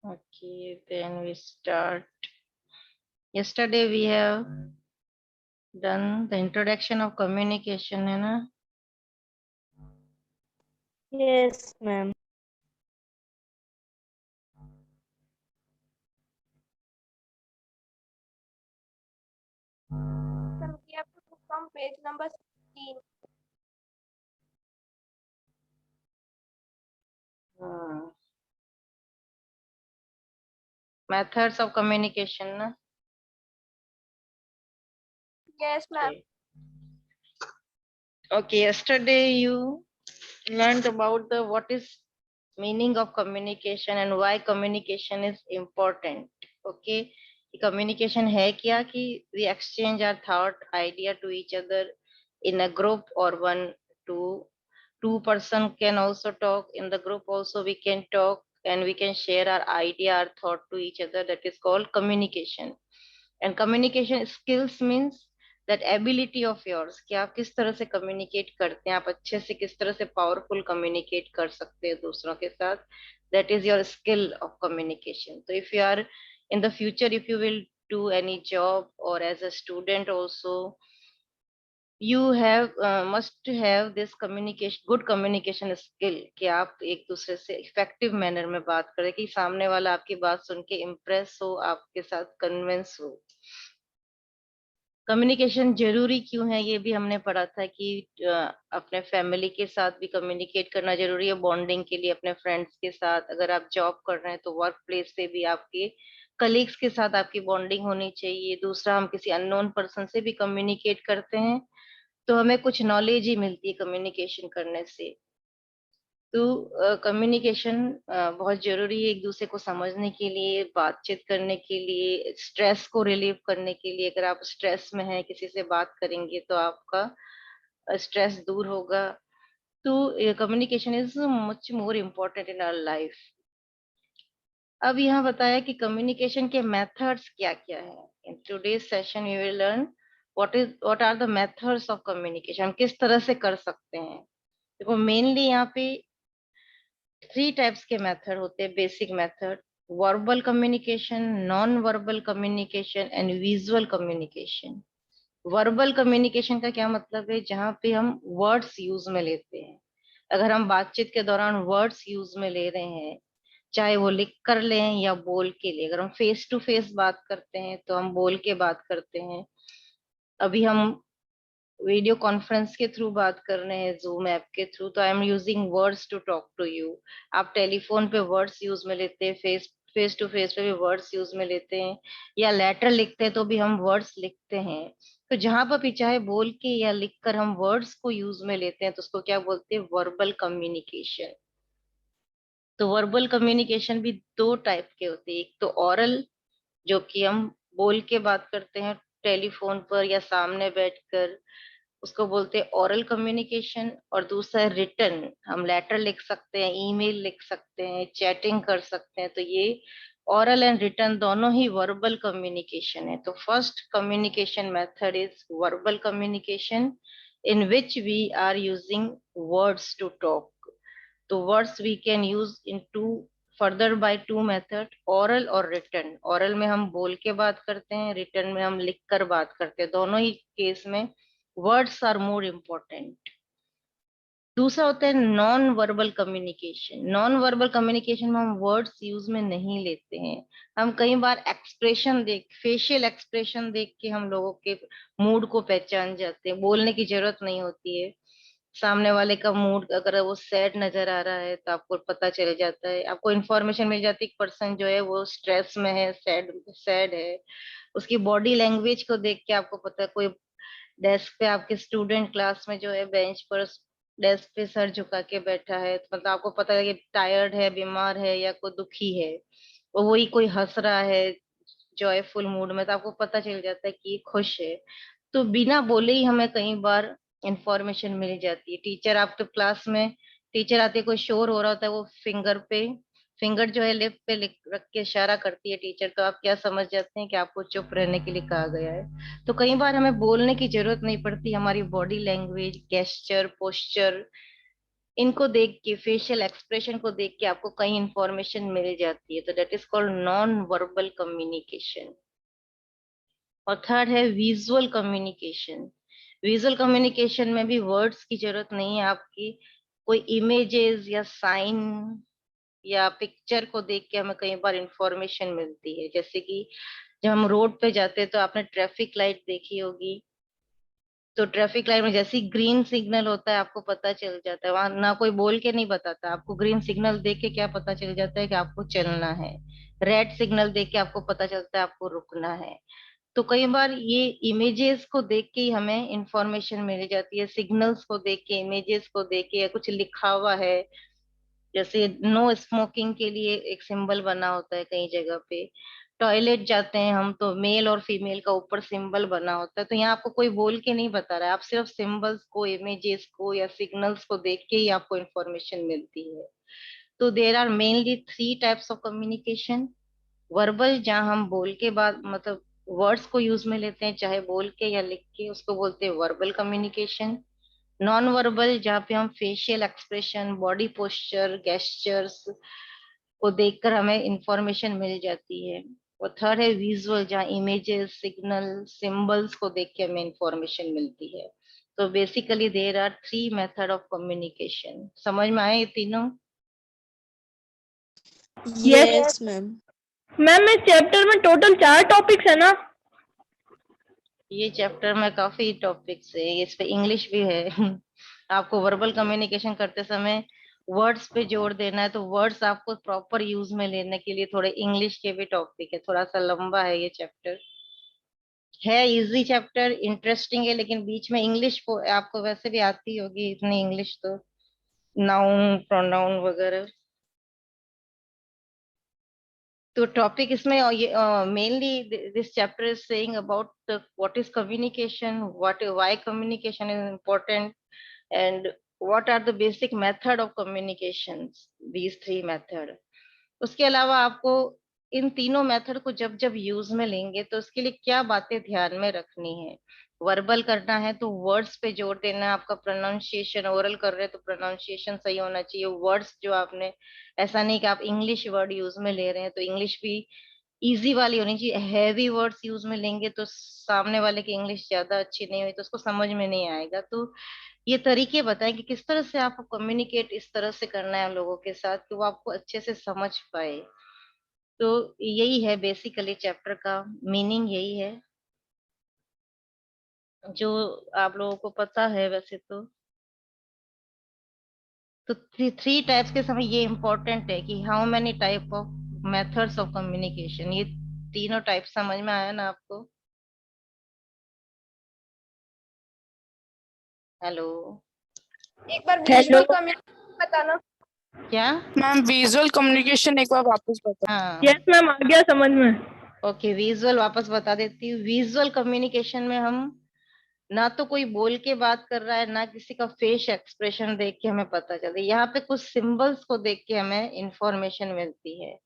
Okay, then we start. Yesterday we have done the introduction of communication, है ना? Yes, ma'am. Ma'am, we have to go from page number 16. Methods of communication, ना? Yes, ma'am. Okay, yesterday you learned about the what is meaning of communication and why communication is important. Okay, communication है क्या कि we exchange our thought idea to each other in a group or two person can also talk in the group. Also we can talk and we can share our idea, our thought to each other. That is called communication. And communication skills means that ability of yours कि आप किस तरह से communicate करते हैं, आप अच्छे से किस तरह से पावरफुल कम्युनिकेट कर सकते हैं दूसरों के साथ. That is your skill of communication. So if you are in the future, if you will do any job or as a student also, you have must have this communication, good communication skill कि आप एक दूसरे से effective manner में बात करें कि सामने वाला आपकी बात सुन के इम्प्रेस हो, आपके साथ कन्विंस हो. कम्युनिकेशन जरूरी क्यों है ये भी हमने पढ़ा था कि अपने फैमिली के साथ भी कम्युनिकेट करना जरूरी है, बॉन्डिंग के लिए अपने फ्रेंड्स के साथ. अगर आप जॉब कर रहे हैं तो वर्क प्लेस पे भी आपके कलीग्स के साथ आपकी बॉन्डिंग होनी चाहिए. दूसरा, हम किसी अननोन पर्सन से भी कम्युनिकेट करते हैं तो हमें कुछ नॉलेज ही मिलती है कम्युनिकेशन करने से. तो कम्युनिकेशन बहुत जरूरी है एक दूसरे को समझने के लिए, बातचीत करने के लिए, स्ट्रेस को रिलीव करने के लिए. अगर आप स्ट्रेस में हैं, किसी से बात करेंगे तो आपका स्ट्रेस दूर होगा. तो communication is much more important in our life. अब यहाँ बताया कि कम्युनिकेशन के मेथड्स क्या क्या है. In today's session you will learn what are the methods of communication, हम किस तरह से कर सकते हैं. देखो, मेनली यहाँ पे 3 टाइप्स के मेथड होते हैं. Basic method, verbal communication, non verbal communication and visual communication. Verbal communication का क्या मतलब है? जहाँ पे हम वर्ड्स यूज में लेते हैं. अगर हम बातचीत के दौरान वर्ड्स यूज में ले रहे हैं, चाहे वो लिख कर लें या बोल के लिए. अगर हम फेस टू फेस बात करते हैं तो हम बोल के बात करते हैं. अभी हम वीडियो कॉन्फ्रेंस के थ्रू बात कर रहे हैं, जूम ऐप के थ्रू, तो I am using words to talk to you. आप टेलीफोन पे वर्ड्स यूज में लेते हैं, फेस टू फेस पे भी वर्ड्स यूज में लेते हैं, या लेटर लिखते हैं तो भी हम वर्ड्स लिखते हैं. तो जहां पर भी चाहे बोल के या लिख कर हम वर्ड्स को यूज में लेते हैं तो उसको क्या बोलते हैं? Verbal communication. तो वर्बल कम्युनिकेशन भी 2 टाइप के होते हैं. एक तो ऑरल, जो कि हम बोल के बात करते हैं टेलीफोन पर या सामने बैठकर, उसको बोलते हैं ओरल कम्युनिकेशन. और दूसरा है रिटन, हम लेटर लिख सकते हैं, ईमेल लिख सकते हैं, चैटिंग कर सकते हैं. तो ये ओरल एंड रिटन दोनों ही वर्बल कम्युनिकेशन है. तो first communication method is verbal communication in which we are using words to talk. तो words we can use in to further by 2 method, oral और रिटन. ओरल में हम बोल के बात करते हैं, रिटन में हम लिख कर बात करते हैं. दोनों ही केस में वर्ड्स आर मोर इम्पोर्टेंट. दूसरा होता है non verbal communication. Non verbal communication में हम वर्ड्स यूज में नहीं लेते हैं. हम कई बार एक्सप्रेशन देख, फेशियल एक्सप्रेशन देख के हम लोगों के मूड को पहचान जाते हैं. बोलने की जरूरत नहीं होती है. सामने वाले का मूड अगर वो सैड नजर आ रहा है तो आपको पता चल जाता है, आपको इन्फॉर्मेशन मिल जाती है कि पर्सन जो है वो स्ट्रेस में है, सैड सैड है. उसकी बॉडी लैंग्वेज को देख के आपको पता है. कोई डेस्क पे आपके स्टूडेंट क्लास में जो है बेंच पर डेस्क पे सर झुका के बैठा है तो मतलब आपको पता है कि टायर्ड है, बीमार है या कोई दुखी है. और वही कोई हंस रहा है जॉयफुल मूड में तो आपको पता चल जाता है कि ये खुश है. तो बिना बोले ही हमें कई बार इंफॉर्मेशन मिल जाती है. टीचर, आप तो क्लास में टीचर आते, कोई शोर हो रहा होता है, वो फिंगर जो है लिप पे रख के इशारा करती है टीचर, तो आप क्या समझ जाते हैं कि आपको चुप रहने के लिए कहा गया है. तो कई बार हमें बोलने की जरूरत नहीं पड़ती, हमारी बॉडी लैंग्वेज, गेस्चर, पोस्चर इनको देख के, फेशियल एक्सप्रेशन को देख के आपको कई इंफॉर्मेशन मिल जाती है, तो that is called non verbal communication. और थर्ड है विजुअल कम्युनिकेशन। विजुअल कम्युनिकेशन में भी वर्ड्स की जरूरत नहीं है आपकी, कोई इमेजेस या साइन या पिक्चर को देख के हमें कई बार इंफॉर्मेशन मिलती है। जैसे कि जब हम रोड पे जाते हैं तो आपने ट्रैफिक लाइट देखी होगी, तो ट्रैफिक लाइट में जैसे ही ग्रीन सिग्नल होता है आपको पता चल जाता है, वहां ना कोई बोल के नहीं बताता आपको, ग्रीन सिग्नल देख के क्या पता चल जाता है कि आपको चलना है, रेड सिग्नल देख के आपको पता चलता है आपको रुकना है। तो कई बार ये इमेजेस को देख के ही हमें इंफॉर्मेशन मिल जाती है, सिग्नल्स को देख के, इमेजेस को देख के, या कुछ लिखा हुआ है, जैसे नो स्मोकिंग के लिए एक सिंबल बना होता है कई जगह पे, टॉयलेट जाते हैं हम तो मेल और फीमेल का ऊपर सिंबल बना होता है, तो यहाँ आपको कोई बोल के नहीं बता रहा है, आप सिर्फ सिंबल्स को, इमेजेस को या सिग्नल्स को देख के ही आपको इंफॉर्मेशन मिलती है। तो there are mainly three types of communication. Verbal, जहाँ हम बोल के बात, मतलब वर्ड्स को यूज में लेते हैं, चाहे बोल के या लिख के, उसको बोलते हैं वर्बल कम्युनिकेशन। नॉन वर्बल, जहाँ पे हम facial expression, body posture, gestures को देखकर हमें इंफॉर्मेशन मिल जाती है। और थर्ड है विजुअल, जहाँ इमेजेस, सिग्नल, सिंबल्स को देख के हमें इंफॉर्मेशन मिलती है। तो basically there are three method of communication. समझ में आए ये तीनों? Yes ma'am. मैम इस चैप्टर में टोटल 4 टॉपिक्स है ना? ये चैप्टर में काफी टॉपिक्स है, इस पे इंग्लिश भी है। आपको वर्बल कम्युनिकेशन करते समय वर्ड्स पे जोर देना है, तो वर्ड्स आपको प्रॉपर यूज में लेने के लिए थोड़े इंग्लिश के भी टॉपिक है, थोड़ा सा लंबा है ये चैप्टर। है इजी चैप्टर, इंटरेस्टिंग है, लेकिन बीच में इंग्लिश को आपको वैसे भी आती होगी इतनी इंग्लिश, तो नाउन, प्रोनाउन वगैरह। तो टॉपिक इसमें ये mainly this chapter is saying about what is communication, what why communication is important, and what are the basic method of communication, these three method. उसके अलावा आपको इन तीनों मेथड को जब जब यूज में लेंगे तो उसके लिए क्या बातें ध्यान में रखनी है। वर्बल करना है तो वर्ड्स पे जोर देना है, आपका प्रोनाउंसिएशन, ओरल कर रहे हैं तो प्रोनाउंसिएशन सही होना चाहिए, वर्ड्स जो आपने, ऐसा नहीं कि आप इंग्लिश वर्ड यूज में ले रहे हैं तो इंग्लिश भी इजी वाली होनी चाहिए। हैवी वर्ड्स यूज में लेंगे तो सामने वाले की इंग्लिश ज्यादा अच्छी नहीं हुई तो उसको समझ में नहीं आएगा। तो ये तरीके बताएं कि किस तरह से आपको कम्युनिकेट इस तरह से करना है लोगों के साथ कि वो आपको अच्छे से समझ पाए। तो यही है बेसिकली चैप्टर का मीनिंग, यही है जो आप लोगों को पता है वैसे तो। तो थ्री टाइप्स के समय ये इम्पोर्टेंट है कि how many type of methods of communication, ये तीनों टाइप समझ में आया ना आपको? हेलो? एक बार हेलो विजुअल कम्युनिकेशन बताना। क्या? मैम विजुअल कम्युनिकेशन एक बार वापस बता। हाँ, यस मैम, आ गया समझ में। ओके, विजुअल वापस बता देती हूँ। विजुअल कम्युनिकेशन में हम ना तो कोई बोल के बात कर रहा है, ना किसी का फेस एक्सप्रेशन देख के हमें पता चलता है, यहाँ पे कुछ सिंबल्स को देख के हमें इंफॉर्मेशन मिलती है।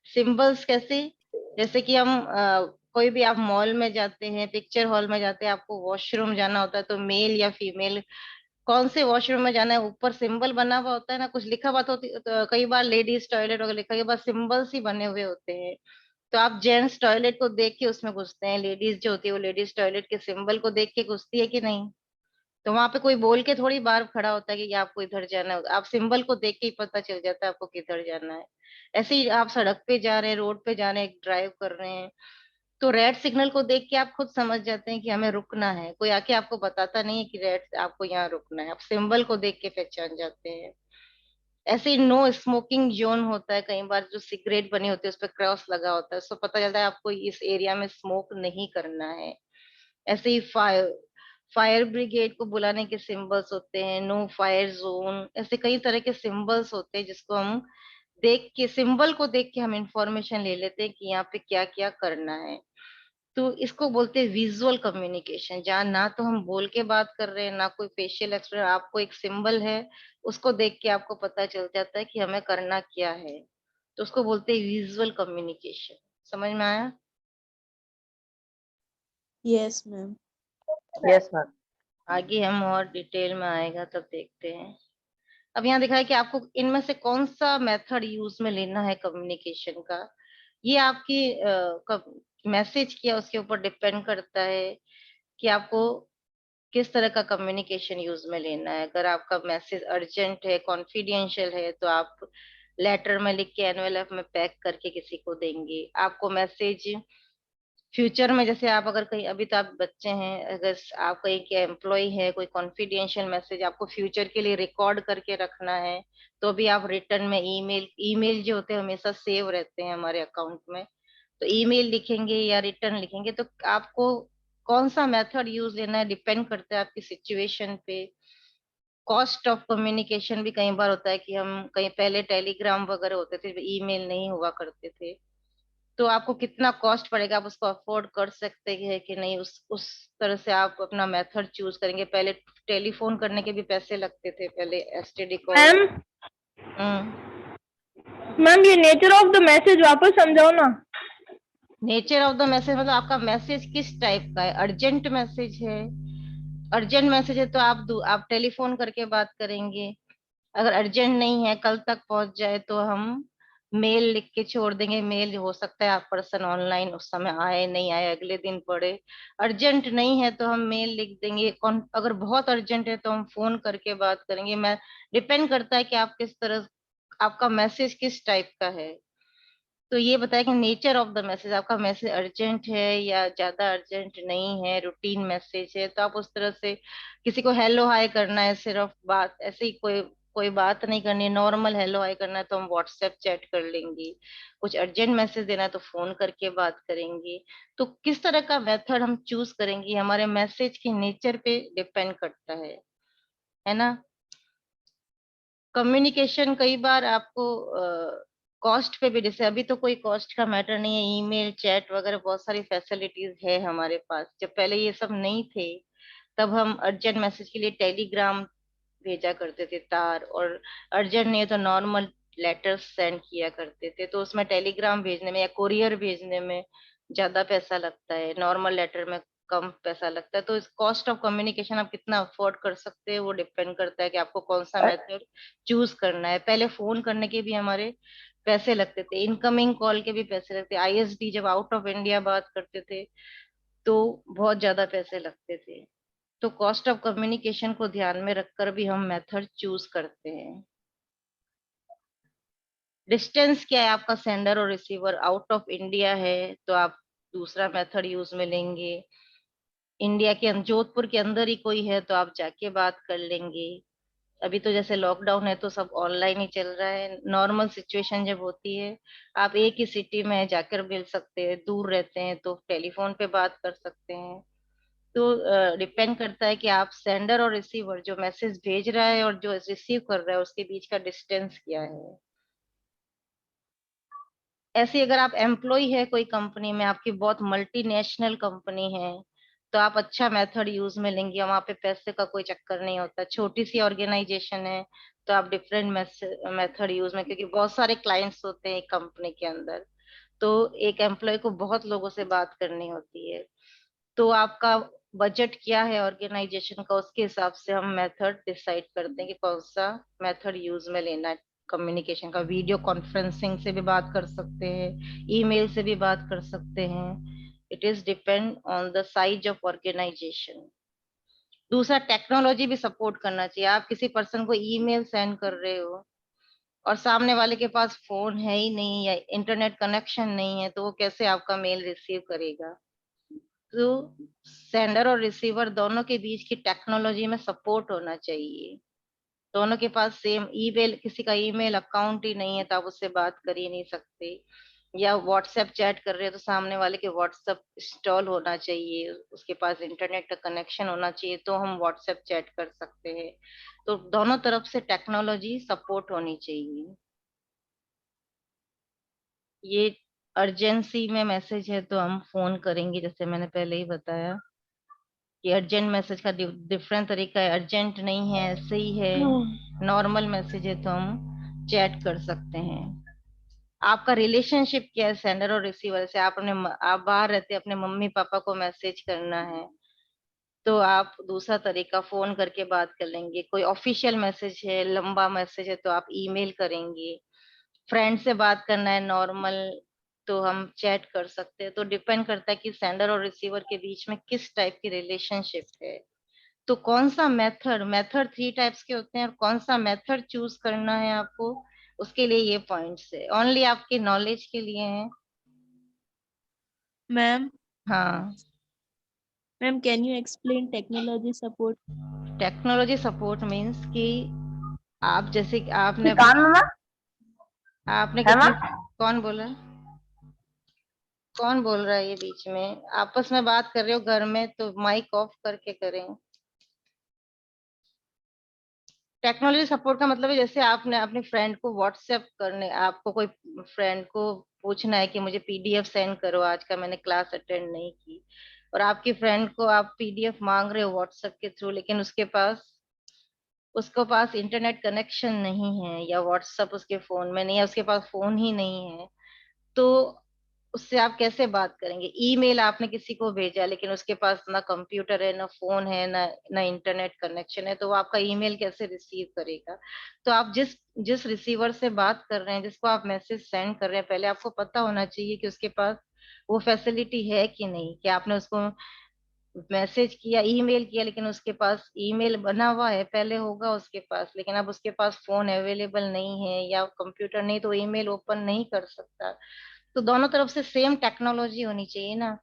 सिंबल्स कैसे? जैसे कि हम कोई भी, आप मॉल में जाते हैं, पिक्चर हॉल में जाते हैं, आपको वॉशरूम जाना होता है, तो मेल या फीमेल कौन से वॉशरूम में जाना है, ऊपर सिंबल बना हुआ होता है ना, कुछ लिखा हुआ होती, तो कई बार लेडीज टॉयलेट वगैरह लिखा, कई बार सिंबल्स ही बने हुए होते हैं। तो आप जेंट्स टॉयलेट को देख के उसमें घुसते हैं, लेडीज जो होती है वो लेडीज टॉयलेट के सिंबल को देख के घुसती है कि नहीं? तो वहां पे कोई बोल के थोड़ी बार खड़ा होता है कि आपको इधर जाना है, आप सिंबल को देख के ही पता चल जाता है आपको किधर जाना है। ऐसे ही आप सड़क पे जा रहे हैं, रोड पे जा रहे हैं, ड्राइव कर रहे हैं, तो रेड सिग्नल को देख के आप खुद समझ जाते हैं कि हमें रुकना है, कोई आके आपको बताता नहीं है कि रेड, आपको यहाँ रुकना है, आप सिंबल को देख के पहचान जाते हैं। ऐसे ही नो स्मोकिंग जोन होता है, कई बार जो सिगरेट बनी होती है उस पर क्रॉस लगा होता है, उसको पता चलता है आपको इस एरिया में स्मोक नहीं करना है। ऐसे ही फायर फायर ब्रिगेड को बुलाने के सिंबल्स होते हैं, नो फायर जोन, ऐसे कई तरह के सिंबल्स होते हैं जिसको हम देख के, सिंबल को देख के हम इंफॉर्मेशन ले लेते हैं कि यहाँ पे क्या क्या करना है। तो इसको बोलते हैं विजुअल कम्युनिकेशन, जहाँ ना तो हम बोल के बात कर रहे हैं, ना कोई फेशियल एक्सप्रेशन, आपको एक सिंबल है उसको देख के आपको पता चल जाता है कि हमें करना क्या है, तो उसको बोलते हैं विजुअल कम्युनिकेशन। समझ में आया? Yes ma'am. Yes ma'am. आगे हम और डिटेल में आएगा तब देखते हैं। अब यहाँ दिखा है कि आपको इनमें से कौन सा मेथड यूज में लेना है कम्युनिकेशन का। ये आपकी मैसेज किया उसके ऊपर डिपेंड करता है कि आपको किस तरह का कम्युनिकेशन यूज में लेना है। अगर आपका मैसेज अर्जेंट है, कॉन्फिडेंशियल है, तो आप लेटर में लिख के एनवेलप में पैक करके किसी को देंगे। आपको मैसेज फ्यूचर में, जैसे आप अगर कहीं, अभी तो आप बच्चे हैं, अगर आप कहीं के एम्प्लॉय है, कोई कॉन्फिडेंशियल मैसेज आपको फ्यूचर के लिए रिकॉर्ड करके रखना है, तो भी आप रिटर्न में ईमेल जो होते हैं हमेशा सेव रहते हैं हमारे अकाउंट में, तो ईमेल लिखेंगे या रिटर्न लिखेंगे। तो आपको कौन सा मेथड यूज लेना है डिपेंड करता है आपकी सिचुएशन पे। कॉस्ट ऑफ कम्युनिकेशन भी कई बार होता है कि हम कहीं, पहले टेलीग्राम वगैरह होते थे, ईमेल नहीं हुआ करते थे, तो आपको कितना कॉस्ट पड़ेगा, आप उसको अफोर्ड कर सकते हैं कि नहीं, उस तरह से आप अपना मेथड चूज करेंगे। पहले टेलीफोन करने के भी पैसे लगते थे, पहले एसटीडी कॉल। मैम हम्म। मैम ये नेचर ऑफ द मैसेज वापस समझाओ ना। नेचर ऑफ द मैसेज मतलब आपका मैसेज किस टाइप का है। अर्जेंट मैसेज है, अर्जेंट मैसेज है तो आप टेलीफोन करके बात करेंगे। अगर अर्जेंट नहीं है, कल तक पहुंच जाए, तो हम मेल लिख के छोड़ देंगे। मेल हो सकता है आप पर्सन ऑनलाइन उस समय आए, नहीं आए, अगले दिन पढ़े। अर्जेंट नहीं है तो हम मेल लिख देंगे। अगर बहुत अर्जेंट है तो हम फोन करके बात करेंगे। मैं डिपेंड करता है कि आप किस तरह, आपका मैसेज किस टाइप का है। तो ये बताया कि नेचर ऑफ द मैसेज, आपका मैसेज अर्जेंट है या ज्यादा अर्जेंट नहीं है, रूटीन मैसेज है, तो आप उस तरह से, किसी को हेलो हाय करना है, सिर्फ बात ऐसे ही, कोई कोई बात नहीं करनी है, नॉर्मल हेलो हाय करना है तो हम व्हाट्सएप चैट कर लेंगे। कुछ अर्जेंट मैसेज देना है तो फोन करके बात करेंगे। तो किस तरह का मेथड हम चूज करेंगे हमारे मैसेज के नेचर पे डिपेंड करता है ना। कम्युनिकेशन कई बार आपको कॉस्ट पे भी, जैसे अभी तो कोई कॉस्ट का मैटर नहीं है, ईमेल चैट वगैरह बहुत सारी फैसिलिटीज है हमारे पास। जब पहले ये सब नहीं थे, तब हम अर्जेंट मैसेज के लिए टेलीग्राम भेजा करते थे, तार, और अर्जेंट नहीं है तो नॉर्मल लेटर्स सेंड किया करते थे। तो उसमें टेलीग्राम भेजने में या कोरियर भेजने में ज्यादा पैसा लगता है, नॉर्मल लेटर में कम पैसा लगता है। तो इस कॉस्ट ऑफ कम्युनिकेशन आप कितना अफोर्ड कर सकते हैं, वो डिपेंड करता है कि आपको कौन सा मेथड चूज करना है। पहले फोन करने के भी हमारे पैसे लगते थे, इनकमिंग कॉल के भी पैसे लगते, आईएसडी जब आउट ऑफ इंडिया बात करते थे तो बहुत ज्यादा पैसे लगते थे। तो कॉस्ट ऑफ कम्युनिकेशन को ध्यान में रखकर भी हम मेथड चूज करते हैं। डिस्टेंस क्या है, आपका सेंडर और रिसीवर आउट ऑफ इंडिया है तो आप दूसरा मेथड यूज में लेंगे। इंडिया के जोधपुर के अंदर ही कोई है तो आप जाके बात कर लेंगे। अभी तो जैसे लॉकडाउन है तो सब ऑनलाइन ही चल रहा है। नॉर्मल सिचुएशन जब होती है, आप एक ही सिटी में जाकर मिल सकते हैं, दूर रहते हैं तो टेलीफोन पे बात कर सकते हैं। तो डिपेंड करता है कि आप सेंडर और रिसीवर, जो मैसेज भेज रहा है और जो रिसीव कर रहा है, उसके बीच का डिस्टेंस क्या है। ऐसे अगर आप एम्प्लॉय है कोई कंपनी में, आपकी बहुत मल्टीनेशनल कंपनी है, तो आप अच्छा मेथड यूज में लेंगे। वहां पे पैसे का कोई चक्कर नहीं होता। छोटी सी ऑर्गेनाइजेशन है तो आप डिफरेंट मेथड यूज में, क्योंकि बहुत सारे क्लाइंट्स होते हैं एक कंपनी के अंदर, तो एक एम्प्लॉय को बहुत लोगों से बात करनी होती है। तो आपका बजट क्या है ऑर्गेनाइजेशन का, उसके हिसाब से हम मेथड डिसाइड करते हैं कि कौन सा मेथड यूज में लेना है। कम्युनिकेशन का वीडियो कॉन्फ्रेंसिंग से भी बात कर सकते हैं, ईमेल से भी बात कर सकते हैं। It is depend on the size of organisation. दूसरा, टेक्नोलॉजी भी सपोर्ट करना चाहिए। आप किसी पर्सन को ईमेल सेंड कर रहे हो और सामने वाले के पास फोन है ही नहीं या इंटरनेट कनेक्शन नहीं है, तो वो कैसे आपका मेल रिसीव करेगा। तो सेंडर और रिसीवर दोनों के बीच की टेक्नोलॉजी में सपोर्ट होना चाहिए। दोनों के पास सेम ईमेल, किसी का ईमेल अकाउंट ही नहीं है तो आप उससे बात कर ही नहीं सकते। या व्हाट्सएप चैट कर रहे हो तो सामने वाले के व्हाट्सएप इंस्टॉल होना चाहिए, उसके पास इंटरनेट का कनेक्शन होना चाहिए, तो हम व्हाट्सएप चैट कर सकते हैं। तो दोनों तरफ से टेक्नोलॉजी सपोर्ट होनी चाहिए। ये अर्जेंसी में मैसेज है तो हम फोन करेंगे, जैसे मैंने पहले ही बताया कि अर्जेंट मैसेज का डिफरेंट तरीका है। अर्जेंट नहीं है, ऐसे ही है, नॉर्मल मैसेज है तो हम चैट कर सकते हैं। आपका रिलेशनशिप क्या है सेंडर और रिसीवर से। आप बाहर रहते हैं, अपने मम्मी पापा को मैसेज करना है तो आप दूसरा तरीका फोन करके बात कर लेंगे। कोई ऑफिशियल मैसेज है, लंबा मैसेज है, तो आप ईमेल करेंगे। फ्रेंड से बात करना है नॉर्मल, तो हम चैट कर सकते हैं। तो डिपेंड करता है कि सेंडर और रिसीवर के बीच में किस टाइप की रिलेशनशिप है। तो कौन सा मेथड मेथड 3 टाइप्स के होते हैं, और कौन सा मेथड चूज करना है आपको, उसके लिए ये पॉइंट्स है, ओनली आपके नॉलेज के लिए है। मैम हाँ, ma'am can you explain technology support? Technology support means कि आप जैसे कि आपने कान में आपने है कितने, ना? कौन बोला, कौन बोल रहा है ये बीच में? आपस में बात कर रहे हो घर में तो माइक ऑफ करके करें। टेक्नोलॉजी सपोर्ट का मतलब है जैसे आपने अपने फ्रेंड को व्हाट्सएप करने, आपको कोई फ्रेंड को पूछना है कि मुझे पीडीएफ सेंड करो, आज का मैंने क्लास अटेंड नहीं की, और आपकी फ्रेंड को आप पीडीएफ मांग रहे हो व्हाट्सएप के थ्रू, लेकिन उसके पास इंटरनेट कनेक्शन नहीं है, या व्हाट्सएप उसके फोन में नहीं है, उसके पास फोन ही नहीं है, तो उससे आप कैसे बात करेंगे? ईमेल आपने किसी को भेजा, लेकिन उसके पास ना कंप्यूटर है, ना फोन है, ना इंटरनेट कनेक्शन है, तो वो आपका ईमेल कैसे रिसीव करेगा? तो आप जिस जिस रिसीवर से बात कर रहे हैं, जिसको आप मैसेज सेंड कर रहे हैं, पहले आपको पता होना चाहिए कि उसके पास वो फैसिलिटी है कि नहीं, कि आपने उसको मैसेज किया, ईमेल किया, लेकिन उसके पास ईमेल बना हुआ है, पहले होगा उसके पास, लेकिन अब उसके पास फोन अवेलेबल नहीं है या कंप्यूटर नहीं, तो ईमेल ओपन नहीं कर सकता। तो दोनों तरफ से सेम टेक्नोलॉजी होनी चाहिए ना।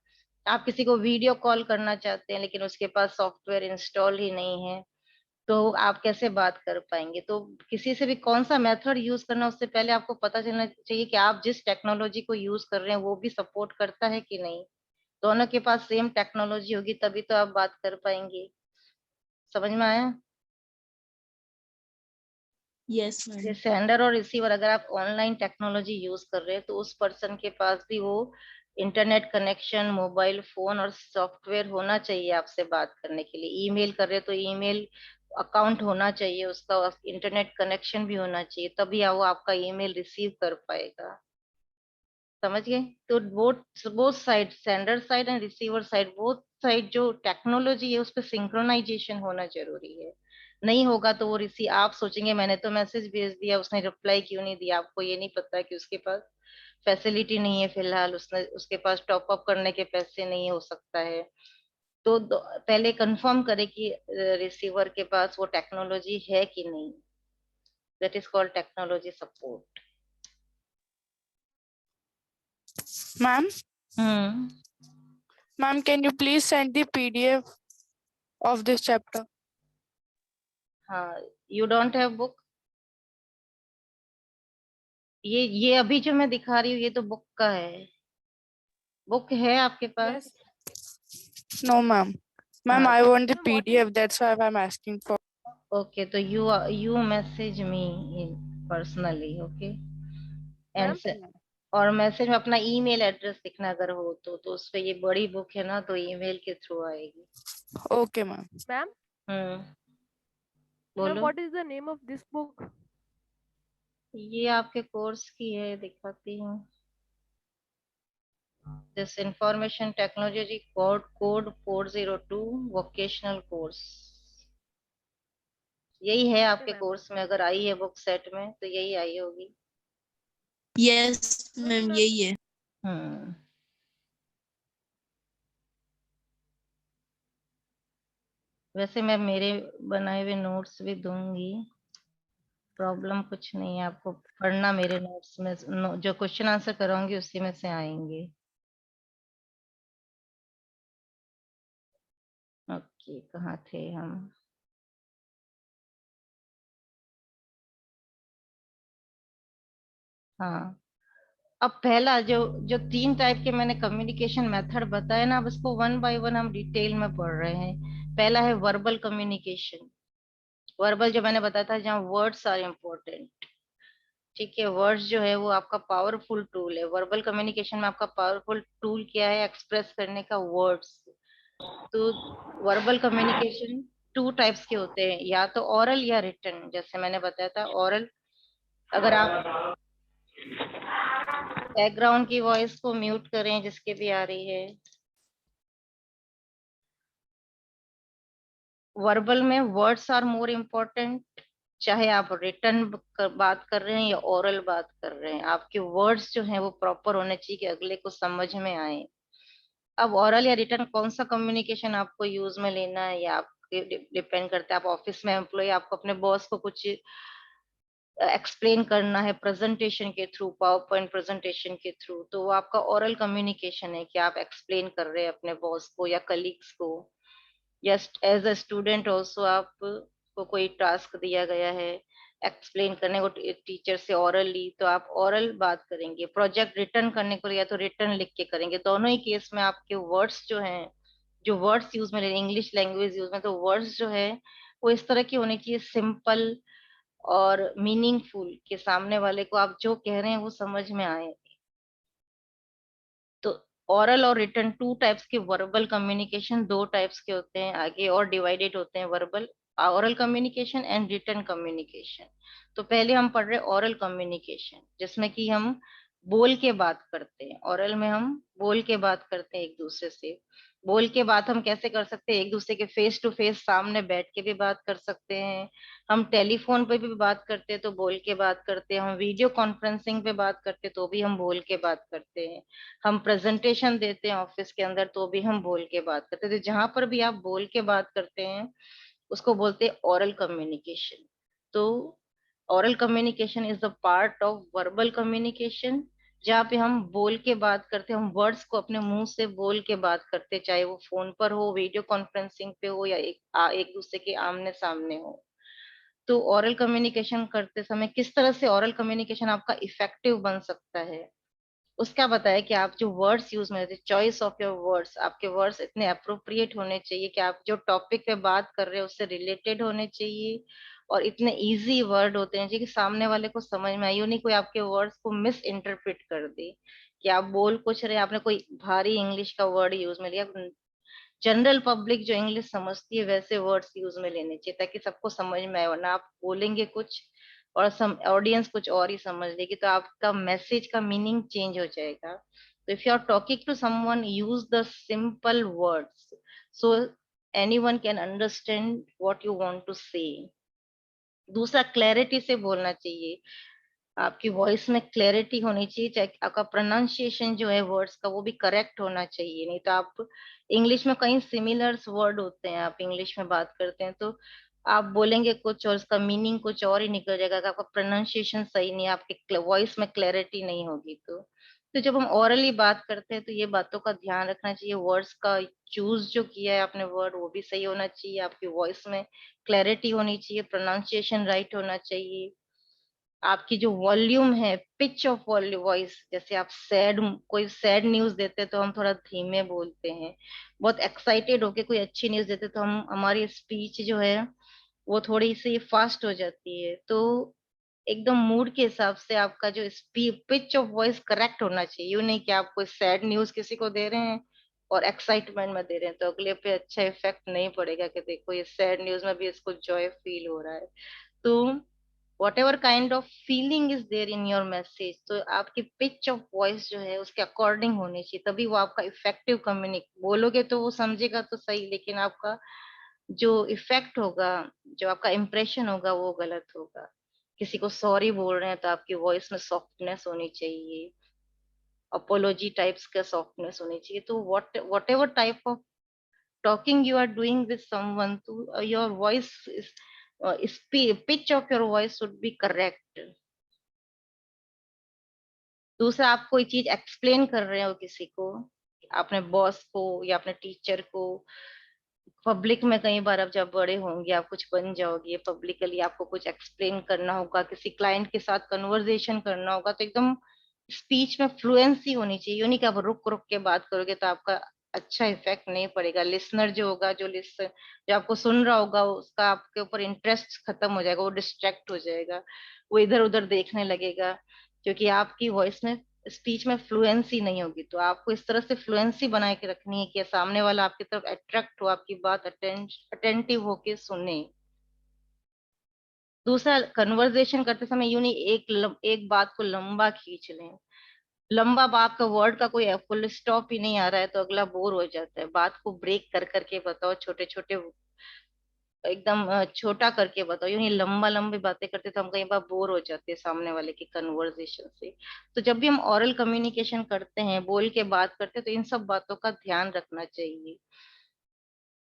आप किसी को वीडियो कॉल करना चाहते हैं, लेकिन उसके पास सॉफ्टवेयर इंस्टॉल ही नहीं है, तो आप कैसे बात कर पाएंगे? तो किसी से भी कौन सा मेथड यूज करना, उससे पहले आपको पता चलना चाहिए कि आप जिस टेक्नोलॉजी को यूज कर रहे हैं वो भी सपोर्ट करता है कि नहीं। दोनों के पास सेम टेक्नोलॉजी होगी तभी तो आप बात कर पाएंगे। समझ में आया? यस ये मैम। सेंडर और रिसीवर, अगर आप ऑनलाइन टेक्नोलॉजी यूज कर रहे हैं, तो उस पर्सन के पास भी वो इंटरनेट कनेक्शन, मोबाइल फोन और सॉफ्टवेयर होना चाहिए आपसे बात करने के लिए। ईमेल कर रहे हैं तो ईमेल अकाउंट होना चाहिए उसका, इंटरनेट कनेक्शन भी होना चाहिए, तभी वो आपका ईमेल रिसीव कर पाएगा। समझ गए? तो both both side, sender side and receiver side, both side जो टेक्नोलॉजी है उस पर सिंक्रोनाइजेशन होना जरूरी है। नहीं होगा तो वो रिसीव, आप सोचेंगे मैंने तो मैसेज भेज दिया, उसने रिप्लाई क्यों नहीं दिया, आपको ये नहीं पता कि उसके पास फैसिलिटी नहीं है, फिलहाल उसके पास टॉप अप करने के पैसे नहीं हो सकता है। तो पहले कंफर्म करें कि रिसीवर के पास वो टेक्नोलॉजी है कि नहीं। That is called technology support. Ma'am, hmm. ma'am, can you please send the PDF of this chapter? हाँ, यू डोंट हैव बुक? ये अभी जो मैं दिखा रही हूँ ये तो बुक का है। बुक है आपके पास? Yes. No, ma'am. Ma'am, हाँ, I want the PDF. That's why I'm asking for. Okay, तो you message me in personally, okay, and ma'am और मैसेज में अपना ईमेल एड्रेस लिखना, अगर हो तो उस पे, ये बड़ी बुक है ना तो ईमेल के थ्रू आएगी। Okay, ma'am. मैम हम्म, मैम बोलो। What is the name of this book? ये आपके कोर्स की है, दिखाती हूँ। This information technology code 402 vocational course, यही है ओके आपके मैम। कोर्स में, अगर आई है बुक सेट में तो यही आई होगी। Yes okay ma'am ma'am. यही है। हम्म। वैसे मैं मेरे बनाए हुए नोट्स भी दूंगी, प्रॉब्लम कुछ नहीं है, आपको पढ़ना मेरे नोट्स में, जो क्वेश्चन आंसर कराऊंगी उसी में से आएंगे। ओके, कहाँ थे हम? हाँ, अब पहला जो जो 3 टाइप के मैंने कम्युनिकेशन मेथड बताए ना, अब इसको वन बाय वन हम डिटेल में पढ़ रहे हैं। पहला है वर्बल कम्युनिकेशन। वर्बल जो मैंने बताया था, जहाँ वर्ड्स आर इम्पोर्टेंट। ठीक है, वर्ड्स जो है वो आपका पावरफुल टूल है। वर्बल कम्युनिकेशन में आपका पावरफुल टूल क्या है? एक्सप्रेस करने का, वर्ड्स। तो वर्बल कम्युनिकेशन 2 टाइप्स के होते हैं, या तो ओरल या रिटन। जैसे मैंने बताया था ओरल, अगर आप बैकग्राउंड की वॉइस को म्यूट करें जिसके भी आ रही है। वर्बल में वर्ड्स आर मोर इम्पोर्टेंट, चाहे आप रिटर्न बात कर रहे हैं या ओरल बात कर रहे हैं, आपके वर्ड्स जो हैं वो प्रॉपर होने चाहिए कि अगले को समझ में आए। अब ओरल या रिटर्न कौन सा कम्युनिकेशन आपको यूज में लेना है या आपके डिपेंड करता है। आप ऑफिस में एम्प्लॉय, आपको अपने बॉस को कुछ एक्सप्लेन करना है प्रेजेंटेशन के थ्रू, पावर पॉइंट प्रेजेंटेशन के थ्रू, तो वो आपका ओरल कम्युनिकेशन है कि आप एक्सप्लेन कर रहे हैं अपने बॉस को या कलीग्स को। या एज अ स्टूडेंट ऑल्सो आपको कोई टास्क दिया गया है एक्सप्लेन करने को टीचर से ओरली, तो आप ओरल बात करेंगे। प्रोजेक्ट रिटर्न करने को या तो रिटर्न लिख के करेंगे। दोनों ही केस में आपके वर्ड्स जो हैं, जो वर्ड्स यूज में इंग्लिश लैंग्वेज यूज में, तो वर्ड्स जो है वो इस तरह की होनी चाहिए, सिंपल और मीनिंगफुल, के सामने वाले को आप जो कह रहे हैं वो समझ में आए। तो ओरल और रिटर्न टू टाइप्स के, वर्बल कम्युनिकेशन दो टाइप्स के होते हैं, आगे और डिवाइडेड होते हैं, verbal oral communication and return communication. तो पहले हम पढ़ रहे ओरल कम्युनिकेशन, जिसमें कि हम बोल के बात करते हैं। ओरल में हम बोल के बात करते हैं एक दूसरे से। बोल के बात हम कैसे कर सकते हैं? एक दूसरे के फेस टू फेस सामने बैठ के भी बात कर सकते हैं, हम टेलीफोन पे भी बात करते हैं तो बोल के बात करते हैं, हम वीडियो कॉन्फ्रेंसिंग पे बात करते हैं तो भी हम बोल के बात करते हैं, हम प्रेजेंटेशन देते हैं ऑफिस के अंदर तो भी हम बोल के बात करते हैं। तो जहां पर भी आप बोल के बात करते हैं उसको बोलते हैं ओरल कम्युनिकेशन। तो oral communication is the part of verbal communication, जहाँ पे हम बोल के बात करते हैं, हम वर्ड्स को अपने मुंह से बोल के बात करते हैं, चाहे वो फोन पर हो, वीडियो कॉन्फ्रेंसिंग पे हो, या एक दूसरे के आमने सामने हो। तो ओरल कम्युनिकेशन करते समय किस तरह से ओरल कम्युनिकेशन आपका इफेक्टिव बन सकता है, उसका बताया कि आप जो वर्ड्स यूज में, चॉइस ऑफ योर वर्ड्स, आपके वर्ड्स इतने अप्रोप्रिएट होने चाहिए कि आप जो टॉपिक पे बात कर रहे हो उससे रिलेटेड होने चाहिए, और इतने इजी वर्ड होते हैं कि सामने वाले को समझ में आए। यूं नहीं कोई आपके वर्ड्स को मिस इंटरप्रेट कर दे कि आप बोल कुछ रहे, आपने कोई भारी इंग्लिश का वर्ड यूज में लिया। जनरल पब्लिक जो इंग्लिश समझती है वैसे वर्ड्स यूज में लेने चाहिए ताकि सबको समझ में आए, वरना आप बोलेंगे कुछ और ऑडियंस कुछ और ही समझ लेगी, तो आपका मैसेज का मीनिंग चेंज हो जाएगा। तो if you are talking to someone, use the simple words so anyone can understand what you want to say. दूसरा, क्लैरिटी से बोलना चाहिए, आपकी वॉइस में क्लैरिटी होनी चाहिए, चाहे आपका प्रोनाउंसिएशन जो है वर्ड्स का वो भी करेक्ट होना चाहिए। नहीं तो आप इंग्लिश में कई सिमिलर वर्ड होते हैं, आप इंग्लिश में बात करते हैं तो आप बोलेंगे कुछ और उसका मीनिंग कुछ और ही निकल जाएगा, अगर आपका प्रोनाउंसिएशन सही नहीं है, आपके वॉइस में क्लैरिटी नहीं होगी। तो जब हम ओरली बात करते हैं तो ये बातों का ध्यान रखना चाहिए, वर्ड्स का चूज जो किया है आपने वर्ड वो भी सही होना चाहिए, आपकी वॉइस में क्लैरिटी होनी चाहिए, प्रोनाउंसिएशन राइट होना चाहिए, आपकी जो वॉल्यूम है, पिच ऑफ वॉल्यूम वॉइस, जैसे आप सैड, कोई सैड न्यूज देते हैं तो हम थोड़ा धीमे बोलते हैं, बहुत एक्साइटेड होके कोई अच्छी न्यूज देते हैं तो हम, हमारी स्पीच जो है वो थोड़ी सी फास्ट हो जाती है। तो एकदम मूड के हिसाब से आपका जो पिच ऑफ वॉइस करेक्ट होना चाहिए। यूं नहीं कि आप कोई सैड न्यूज किसी को दे रहे हैं और एक्साइटमेंट में दे रहे हैं तो अगले पे अच्छा इफेक्ट नहीं पड़ेगा कि देखो ये सैड न्यूज में भी इसको जॉय फील हो रहा है। तो whatever kind of feeling is there in your message, तो आपकी पिच ऑफ वॉइस जो है उसके अकॉर्डिंग होनी चाहिए, तभी वो आपका इफेक्टिव कम्युनिक, बोलोगे तो वो समझेगा तो सही, लेकिन आपका जो इफेक्ट होगा, जो आपका इम्प्रेशन होगा वो गलत होगा। किसी को सॉरी बोल रहे हैं तो आपकी वॉइस में सॉफ्टनेस होनी चाहिए, अपोलॉजी टाइप्स का सॉफ्टनेस होनी चाहिए। तो whatever type of talking you are doing with someone, to your voice is pitch of your voice should be correct। दूसरा, आप कोई चीज एक्सप्लेन कर रहे हो किसी को, अपने बॉस को या अपने टीचर को, पब्लिक में कई बार आप जब बड़े होंगे, आप कुछ बन जाओगे, पब्लिकली आपको कुछ एक्सप्लेन करना होगा, किसी क्लाइंट के साथ कन्वर्सेशन करना होगा, तो एकदम स्पीच में फ्लुएंसी होनी चाहिए। यूं नहीं कि आप रुक रुक के बात करोगे तो आपका अच्छा इफेक्ट नहीं पड़ेगा। लिसनर जो होगा, जो आपको सुन रहा होगा, उसका आपके ऊपर इंटरेस्ट खत्म हो जाएगा, वो डिस्ट्रैक्ट हो जाएगा, वो इधर उधर देखने लगेगा, क्योंकि आपकी वॉइस में, स्पीच में फ्लुएंसी नहीं होगी। तो आपको इस तरह से फ्लुएंसी बना के रखनी है कि सामने वाला आपकी तरफ अट्रैक्ट हो, आपकी बात अटेंटिव होके सुने। दूसरा, कन्वर्सेशन करते समय यूं नहीं एक बात को लंबा खींच लें। लंबा बात का वर्ड का कोई फुल स्टॉप ही नहीं आ रहा है तो अगला बोर हो जाता है। बात को ब्रेक कर करके बताओ, छोटे छोटे एकदम छोटा करके बताओ, यूं ही लंबा लंबी बातें करते तो हम कई बार बोर हो जाते हैं सामने वाले की कन्वर्सेशन से। तो जब भी हम ओरल कम्युनिकेशन करते हैं, बोल के बात करते हैं, तो इन सब बातों का ध्यान रखना चाहिए।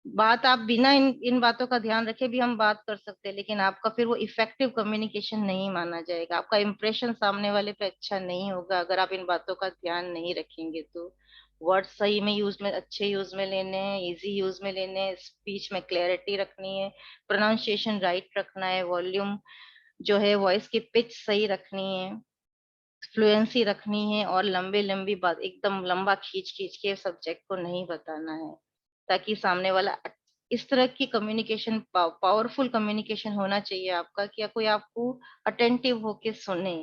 बात आप बिना इन इन बातों का ध्यान रखे भी हम बात कर सकते हैं, लेकिन आपका फिर वो इफेक्टिव कम्युनिकेशन नहीं माना जाएगा, आपका इंप्रेशन सामने वाले पे अच्छा नहीं होगा अगर आप इन बातों का ध्यान नहीं रखेंगे तो। वर्ड सही में यूज में, अच्छे यूज में लेने हैं, इजी यूज में लेने हैं, स्पीच में क्लैरिटी रखनी है, प्रोनाउंसिएशन राइट रखना है, वॉल्यूम जो है वॉइस की पिच सही रखनी है, फ्लुएंसी रखनी है, और लंबे लंबी बात एकदम लंबा खींच खींच के सब्जेक्ट को नहीं बताना है, ताकि सामने वाला इस तरह की कम्युनिकेशन, पावरफुल कम्युनिकेशन होना चाहिए आपका कि कोई आपको अटेंटिव होके सुने।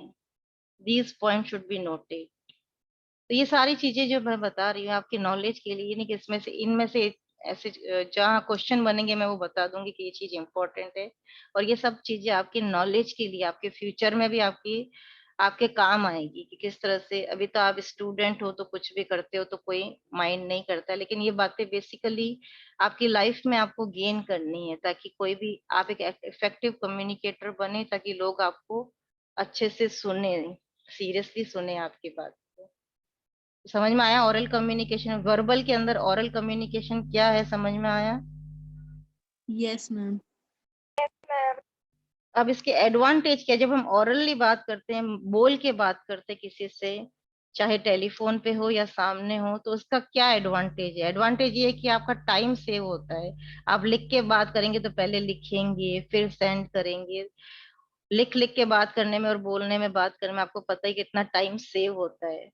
These point should be noted. तो ये सारी चीजें जो मैं बता रही हूँ आपकी नॉलेज के लिए, नहीं कि इसमें से इनमें से ऐसे जहाँ क्वेश्चन बनेंगे मैं वो बता दूंगी कि ये चीज इंपॉर्टेंट है, और ये सब चीजें आपकी नॉलेज के लिए, आपके फ्यूचर में भी आपके काम आएगी कि किस तरह से। अभी तो आप स्टूडेंट हो तो कुछ भी करते हो तो कोई माइंड नहीं करता, लेकिन ये बातें बेसिकली आपकी लाइफ में आपको गेन करनी है, ताकि कोई भी आप एक इफेक्टिव कम्युनिकेटर बने, ताकि लोग आपको अच्छे से सुने, सीरियसली सुने आपकी बात को। समझ में आया? ओरल कम्युनिकेशन, वर्बल के अंदर ओरल कम्युनिकेशन क्या है, समझ में आया? Yes ma'am. अब इसके एडवांटेज क्या है? जब हम ओरली बात करते हैं, बोल के बात करते हैं किसी से, चाहे टेलीफोन पे हो या सामने हो, तो उसका क्या एडवांटेज है? एडवांटेज ये है कि आपका टाइम सेव होता है। आप लिख के बात करेंगे तो पहले लिखेंगे फिर सेंड करेंगे, लिख लिख के बात करने में और बोलने में, बात करने में आपको पता ही कितना टाइम सेव होता है।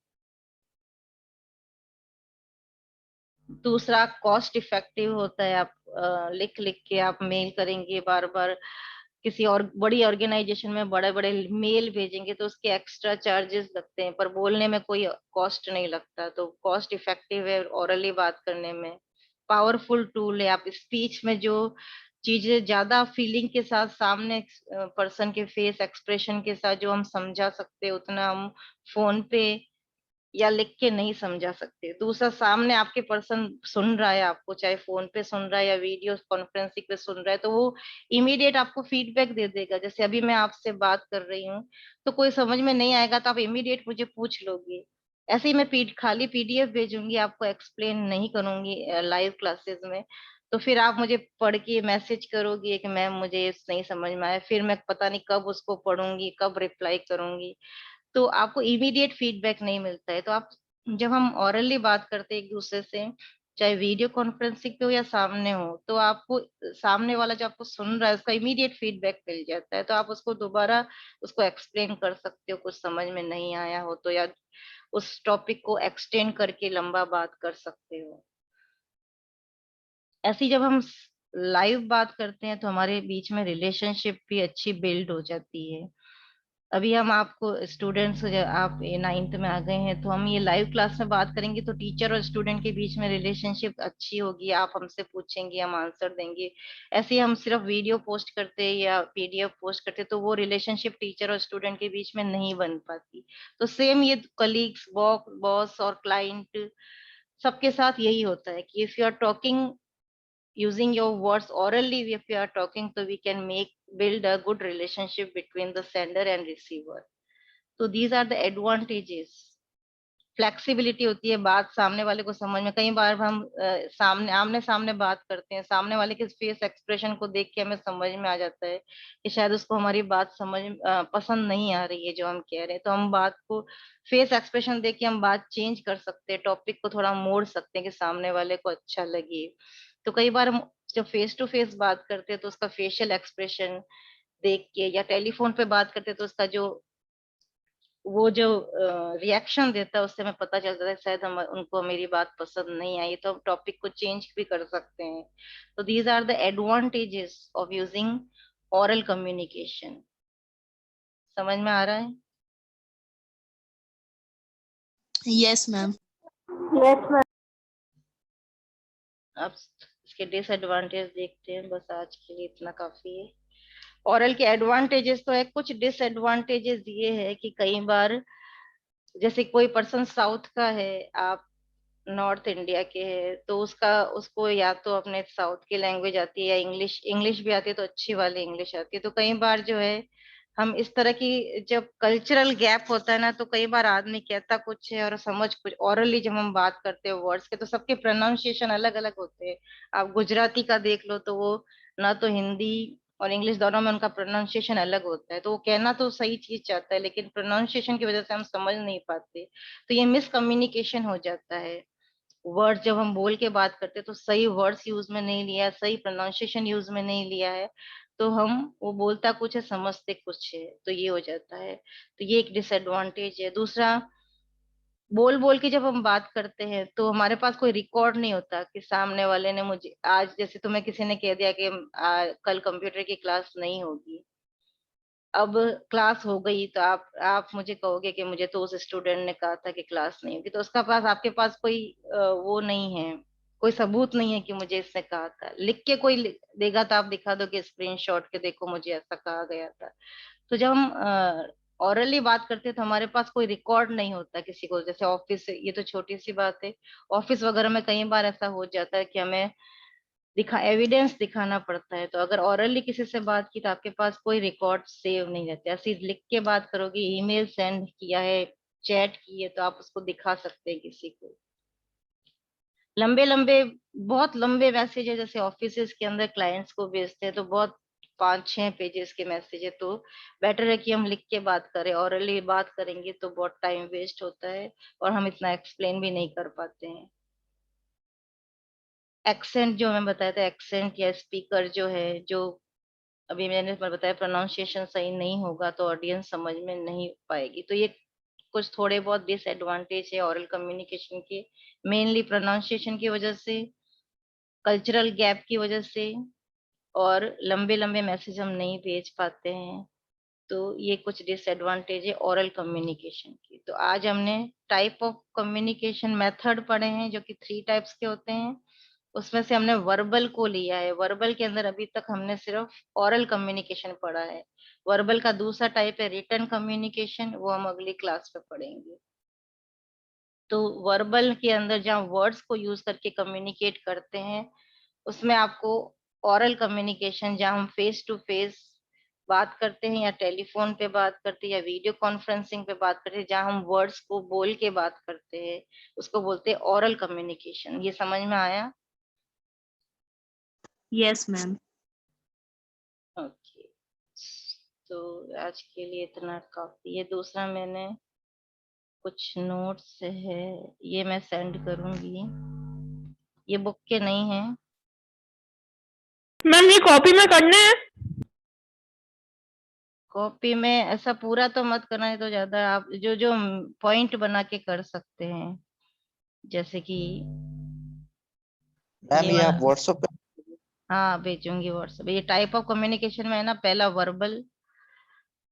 दूसरा, कॉस्ट इफेक्टिव होता है। आप लिख लिख के आप मेल करेंगे बार बार, किसी और बड़ी ऑर्गेनाइजेशन में बड़े बड़े मेल भेजेंगे तो उसके एक्स्ट्रा चार्जेस लगते हैं, पर बोलने में कोई कॉस्ट नहीं लगता, तो कॉस्ट इफेक्टिव है ओरली बात करने में। पावरफुल टूल है, आप स्पीच में जो चीजें ज्यादा फीलिंग के साथ सामने पर्सन के फेस एक्सप्रेशन के साथ जो हम समझा सकते हैं, उतना हम फोन पे या लिख के नहीं समझा सकते। दूसरा, सामने आपके पर्सन सुन रहा है आपको, चाहे फोन पे सुन रहा है या वीडियो कॉन्फ्रेंसिंग पे सुन रहा है, तो वो इमीडिएट आपको फीडबैक दे देगा। जैसे अभी मैं आपसे बात कर रही हूँ, तो कोई समझ में नहीं आएगा तो आप इमीडिएट मुझे पूछ लोगे। ऐसे ही मैं खाली पीडीएफ भेजूंगी, आपको एक्सप्लेन नहीं करूंगी लाइव क्लासेस में, तो फिर आप मुझे पढ़ के मैसेज करोगे कि मैम मुझे नहीं समझ में आया, फिर मैं पता नहीं कब उसको पढ़ूंगी, कब रिप्लाई करूंगी, तो आपको इमीडिएट फीडबैक नहीं मिलता है। तो आप, जब हम ऑरली बात करते हैं एक दूसरे से, चाहे वीडियो कॉन्फ्रेंसिंग पे हो या सामने हो, तो आपको सामने वाला जो आपको सुन रहा है उसका इमीडिएट फीडबैक मिल जाता है, तो आप उसको दोबारा उसको एक्सप्लेन कर सकते हो, कुछ समझ में नहीं आया हो तो, या उस टॉपिक को एक्सटेंड करके लंबा बात कर सकते हो। ऐसी जब हम लाइव बात करते हैं तो हमारे बीच में रिलेशनशिप भी अच्छी बिल्ड हो जाती है। अभी हम आपको स्टूडेंट्स, आप ये 9th में आ गए हैं, तो हम ये लाइव क्लास में बात करेंगे तो टीचर और स्टूडेंट के बीच में रिलेशनशिप अच्छी होगी, आप हमसे पूछेंगे हम आंसर देंगे। ऐसे ही हम सिर्फ वीडियो पोस्ट करते हैं या पीडीएफ पोस्ट करते तो वो रिलेशनशिप टीचर और स्टूडेंट के बीच में नहीं बन पाती। तो सेम ये कलीग्स, बॉस और क्लाइंट, सबके साथ यही होता है कि if you are talking using your words orally, if we are talking, so we can build a good relationship between the sender and receiver. So these are the advantages. Flexibility होती है, बात सामने वाले को समझ में। कई बार हम सामने आमने सामने बात करते हैं, सामने वाले के फेस एक्सप्रेशन को देख के हमें समझ में आ जाता है कि शायद उसको हमारी बात पसंद नहीं आ रही है जो हम कह रहे हैं, तो हम बात को फेस एक्सप्रेशन देख के हम बात चेंज कर सकते हैं, टॉपिक को थोड़ा मोड़ सकते हैं कि सामने वाले को अच्छा लगे। तो कई बार हम जब फेस टू फेस बात करते हैं तो उसका फेशियल एक्सप्रेशन देख के, या टेलीफोन पे बात करते हैं तो उसका जो रिएक्शन देता है उससे हमें पता चलता है शायद हम उनको मेरी बात पसंद नहीं आई, तो हम टॉपिक को चेंज भी कर सकते हैं। तो these are the advantages of using oral communication. समझ में आ रहा है? Yes ma'am. अब इसके डिसएडवांटेज देखते हैं, बस आज के लिए इतना काफी है। ओरल के एडवांटेजेस तो है, कुछ डिसएडवांटेजेस ये है कि कई बार जैसे कोई पर्सन साउथ का है, आप नॉर्थ इंडिया के है तो उसको या तो अपने साउथ की लैंग्वेज आती है या इंग्लिश भी आती है, तो अच्छी वाली इंग्लिश आती है। तो कई बार जो है हम इस तरह की, जब कल्चरल गैप होता है ना, तो कई बार आदमी कहता कुछ है और समझ कुछ। ओरली जब हम बात करते हैं वर्ड्स के, तो सबके प्रोनाउंसिएशन अलग अलग होते हैं। आप गुजराती का देख लो तो वो ना तो हिंदी और इंग्लिश दोनों में उनका प्रोनाउंसिएशन अलग होता है। तो वो कहना तो सही चीज चाहता है, लेकिन प्रोनाउंसिएशन की वजह से हम समझ नहीं पाते, तो ये मिसकम्युनिकेशन हो जाता है। वर्ड जब हम बोल के बात करते हैं तो सही वर्ड्स यूज में नहीं लिया है, सही प्रोनाउंसिएशन यूज में नहीं लिया है, तो हम वो बोलता कुछ है समझते कुछ है, तो ये हो जाता है। तो ये एक डिसएडवांटेज है। दूसरा, बोल बोल के जब हम बात करते हैं तो हमारे पास कोई रिकॉर्ड नहीं होता कि सामने वाले ने मुझे आज, जैसे तुम्हें किसी ने कह दिया कि कल कंप्यूटर की क्लास नहीं होगी, अब क्लास हो गई, तो आप मुझे कहोगे कि मुझे तो उस स्टूडेंट ने कहा था कि क्लास नहीं होगी, तो उसका पास आपके पास कोई वो नहीं है, कोई सबूत नहीं है कि मुझे इसने कहा था। लिख के कोई देगा तो आप दिखा दो कि स्क्रीनशॉट के देखो मुझे ऐसा कहा गया था। तो जब हम ऑरली बात करते हैं तो हमारे पास कोई रिकॉर्ड नहीं होता किसी को। जैसे ऑफिस, ये तो छोटी सी बात है, ऑफिस वगैरह में कई बार ऐसा हो जाता है कि हमें एविडेंस दिखाना पड़ता है। तो अगर ओरली किसी से बात की तो आपके पास कोई रिकॉर्ड सेव नहीं रहते। ऐसे लिख के बात करोगे, ईमेल सेंड किया है, चैट की है, तो आप उसको दिखा सकते हैं किसी को। लंबे लंबे, बहुत लंबे मैसेज है, जैसे ऑफिस के अंदर क्लाइंट्स को भेजते हैं तो बहुत 5-6 पेजेस के मैसेज है, तो बेटर है कि हम लिख के बात करें। ओरली बात करेंगे तो बहुत टाइम वेस्ट होता है और हम इतना एक्सप्लेन भी नहीं कर पाते हैं। एक्सेंट जो हमें बताया था, एक्सेंट या स्पीकर जो है, जो अभी मैंने बताया, प्रोनाउंसिएशन सही नहीं होगा तो ऑडियंस समझ में नहीं पाएगी। तो ये कुछ थोड़े बहुत डिसएडवांटेज है ओरल कम्युनिकेशन के, मेनली प्रोनाउंसिएशन की वजह से, कल्चरल गैप की वजह से, और लंबे लंबे मैसेज हम नहीं भेज पाते हैं। तो ये कुछ डिसएडवांटेज है ओरल कम्युनिकेशन की। तो आज हमने टाइप ऑफ कम्युनिकेशन मेथड पढ़े हैं, जो कि 3 टाइप्स के होते हैं। उसमें से हमने वर्बल को लिया है। वर्बल के अंदर अभी तक हमने सिर्फ ओरल कम्युनिकेशन पढ़ा है। वर्बल का दूसरा टाइप है रिटन कम्युनिकेशन, वो हम अगली क्लास में पढ़ेंगे। तो वर्बल के अंदर जहाँ वर्ड्स को यूज करके कम्युनिकेट करते हैं, उसमें आपको ओरल कम्युनिकेशन, जहाँ हम फेस टू फेस बात करते हैं या टेलीफोन पे बात करते हैं या वीडियो कॉन्फ्रेंसिंग पे बात करते हैं, जहाँ हम वर्ड्स को बोल के बात करते हैं, उसको बोलते हैं ओरल कम्युनिकेशन। ये समझ में आया? Yes, ma'am. ओके, तो आज के लिए इतना काफी है। दूसरा, मैंने कुछ नोट्स है, ये मैं सेंड करूंगी, ये बुक के नहीं है। मैम ये कॉपी में करने हैं? कॉपी में ऐसा पूरा तो मत करना, है तो ज्यादा आप जो जो पॉइंट बना के कर सकते हैं, जैसे कि मैम ये ये आप वाला। व्हाट्सएप पे। हाँ, भेजूंगी व्हाट्सएप। ये टाइप ऑफ कम्युनिकेशन में है ना, पहला वर्बल।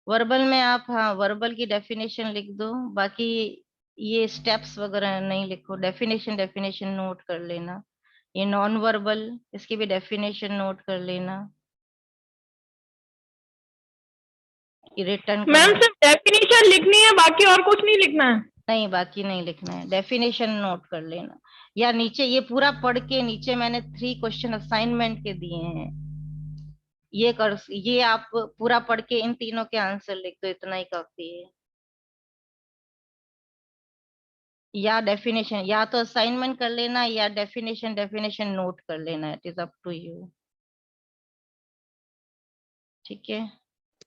वर्बल में आप, हाँ, वर्बल की डेफिनेशन लिख दो, बाकी ये स्टेप्स वगैरह नहीं लिखो। डेफिनेशन डेफिनेशन नोट कर लेना। ये नॉन वर्बल, इसकी भी डेफिनेशन नोट कर लेना। रिटर्न मैम कम्युनिकेशन, सिर्फ डेफिनेशन लिखनी है, बाकी और कुछ नहीं लिखना है? नहीं बाकी नहीं लिखना है, डेफिनेशन नोट कर लेना। या नीचे ये पूरा पढ़ के, नीचे मैंने 3 क्वेश्चन असाइनमेंट के दिए हैं, ये आप पूरा पढ़ के इन तीनों के आंसर लिख दो, इतना ही काफी है। या डेफिनेशन, या तो असाइनमेंट कर लेना या डेफिनेशन डेफिनेशन नोट कर लेना, it is up to you. ठीक है।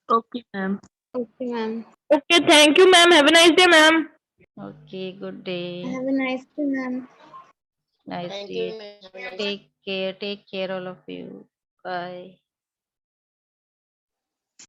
Okay, ma'am. Okay, ma'am. Okay, thank you, ma'am. Have a nice day, ma'am. Okay, good day. Have a nice day, ma'am. Nice thank day. You. Take care all of you. Bye.